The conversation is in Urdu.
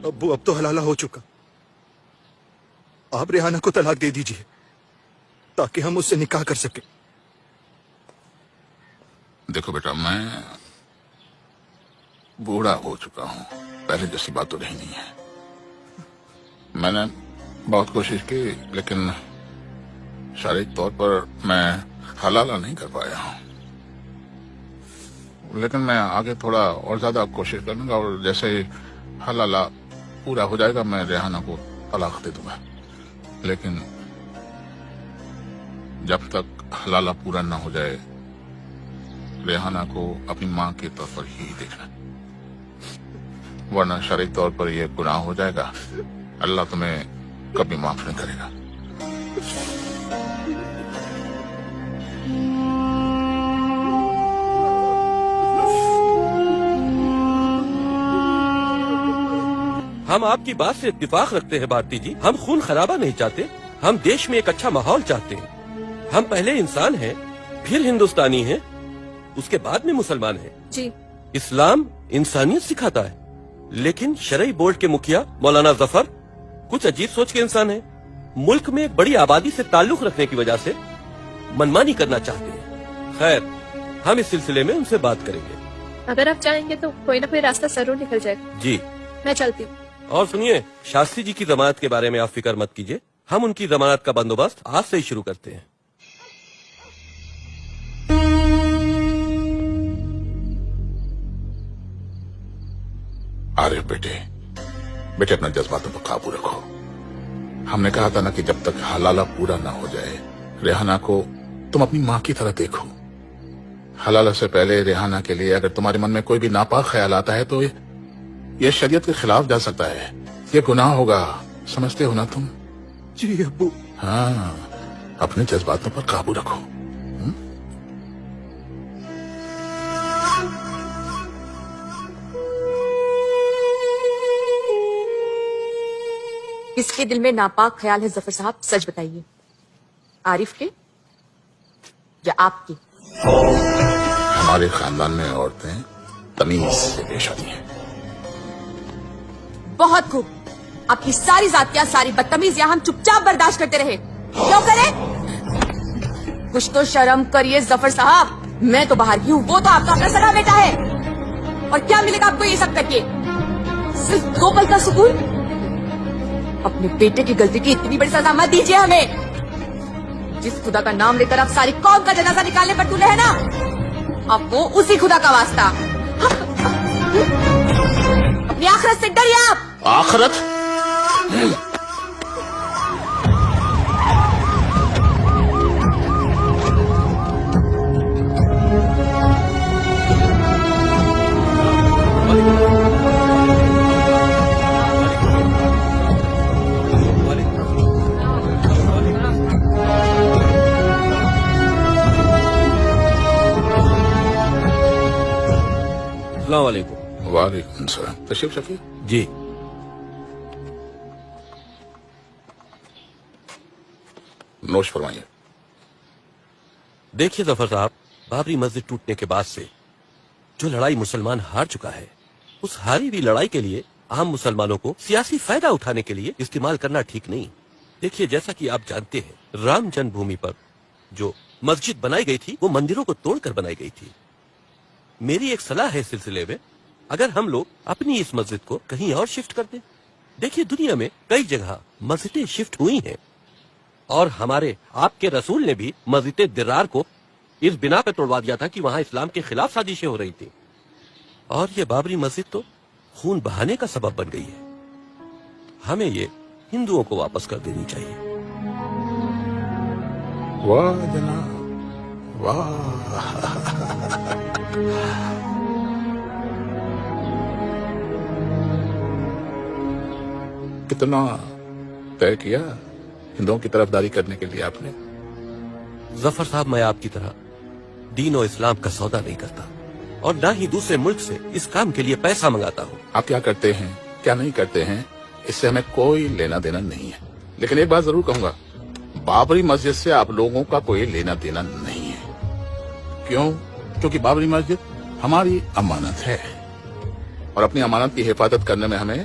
ابو اب تو حلالہ ہو چکا، آپ ریحانہ کو طلاق دے دیجیے تاکہ ہم اس سے نکاح کر سکیں۔ دیکھو بیٹا، میں بوڑھا ہو چکا ہوں، پہلے جیسی بات تو رہی نہیں ہے۔ میں نے بہت کوشش کی لیکن شرعی طور پر میں حلالہ نہیں کر پایا ہوں، لیکن میں آگے تھوڑا اور زیادہ کوشش کروں گا، اور جیسے ہی حلالہ پورا ہو جائے گا میں ریحانہ کو طلاق دے دوں گا۔ لیکن جب تک حلالہ پورا نہ ہو جائے ریحانہ کو اپنی ماں کی طرف پر ہی دیکھنا، ورنہ شرعی طور پر یہ گناہ ہو جائے گا، اللہ تمہیں کبھی معاف نہیں کرے گا۔ ہم آپ کی بات سے اتفاق رکھتے ہیں بھارتی جی، ہم خون خرابہ نہیں چاہتے، ہم دیش میں ایک اچھا ماحول چاہتے ہیں۔ ہم پہلے انسان ہیں، پھر ہندوستانی ہیں، اس کے بعد میں مسلمان ہیں۔ جی اسلام انسانیت سکھاتا ہے، لیکن شرعی بورڈ کے مکھیا مولانا ظفر کچھ عجیب سوچ کے انسان ہیں، ملک میں ایک بڑی آبادی سے تعلق رکھنے کی وجہ سے منمانی کرنا چاہتے ہیں۔ خیر، ہم اس سلسلے میں ان سے بات کریں گے۔ اگر آپ چاہیں گے تو کوئی نہ کوئی راستہ ضرور نکل جائے گا۔ جی، میں چلتی ہوں۔ اور سنیے، شاستری جی کی ضمانت کے بارے میں آپ فکر مت کیجیے، ہم ان کی ضمانت کا بندوبست آج سے ہی شروع کرتے ہیں۔ عارف بیٹے اپنا جذباتوں پر قابو رکھو۔ ہم نے کہا تھا نا کہ جب تک حلالہ پورا نہ ہو جائے ریحانہ کو تم اپنی ماں کی طرح دیکھو۔ حلالہ سے پہلے ریحانہ کے لیے اگر تمہارے من میں کوئی بھی ناپاک خیال آتا ہے تو یہ شریعت کے خلاف جا سکتا ہے، یہ گناہ ہوگا، سمجھتے ہو نا تم؟ جی ابو۔ ہاں، اپنے جذباتوں پر قابو رکھو۔ کس کے دل میں ناپاک خیال ہے ظفر صاحب؟ سچ بتائیے، عارف کے یا آپ کی؟ ہمارے خاندان میں عورتیں تمیز سے پیش آتی ہیں۔ بہت خوب، آپ کی ساری ذاتیات، ساری بدتمیزیاں ہم چپ چاپ برداشت کرتے رہے، کیوں کریں؟ کچھ تو شرم کریے ظفر صاحب، میں تو باہر کی ہوں، وہ تو آپ کا اپنا سگا بیٹا ہے، اور کیا ملے گا آپ کو یہ سب کر کے؟ صرف 2 پل کا سکون؟ اپنے بیٹے کی غلطی کی اتنی بڑی سزا مت دیجیے ہمیں۔ جس خدا کا نام لے کر آپ ساری قوم کا جنازہ نکالنے پر تلے ہیں نا، آپ وہ اسی خدا کا واسطہ، اپنی آخرت سے ڈریے آپ۔ آخرت؟ السلام علیکم۔ وعلیکم السلام، تشریف رکھیے۔ جی، نوش فرمائیے۔ دیکھیے ظفر صاحب، بابری مسجد ٹوٹنے کے بعد سے جو لڑائی مسلمان ہار چکا ہے، اس ہاری ہوئی لڑائی کے لیے عام مسلمانوں کو سیاسی فائدہ اٹھانے کے لیے استعمال کرنا ٹھیک نہیں۔ دیکھیے، جیسا کہ آپ جانتے ہیں، رام جنم بھومی پر جو مسجد بنائی گئی تھی وہ مندروں کو توڑ کر بنائی گئی تھی۔ میری ایک صلاح ہے اس سلسلے میں، اگر ہم لوگ اپنی اس مسجد کو کہیں اور شفٹ کر دیں۔ دیکھیے، دنیا میں کئی جگہ مسجدیں شفٹ ہوئی ہیں، اور ہمارے آپ کے رسول نے بھی مسجد درار کو اس بنا پہ توڑوا دیا تھا کہ وہاں اسلام کے خلاف سازشیں ہو رہی تھی، اور یہ بابری مسجد تو خون بہانے کا سبب بن گئی ہے۔ ہمیں یہ ہندوؤں کو واپس کر دینی چاہیے۔ واہ جناب، واہ۔ کتنا طے کیا ہندوؤں کی طرفداری کرنے کے لیے آپ نے؟ ظفر صاحب، میں آپ کی طرح دین و اسلام کا سودا نہیں کرتا، اور نہ ہی دوسرے ملک سے اس کام کے لیے پیسہ منگاتا ہوں۔ آپ کیا کرتے ہیں کیا نہیں کرتے ہیں اس سے ہمیں کوئی لینا دینا نہیں ہے، لیکن ایک بات ضرور کہوں گا، بابری مسجد سے آپ لوگوں کا کوئی لینا دینا نہیں ہے۔ کیوں؟ کیونکہ بابری مسجد ہماری امانت ہے، اور اپنی امانت کی حفاظت کرنے میں ہمیں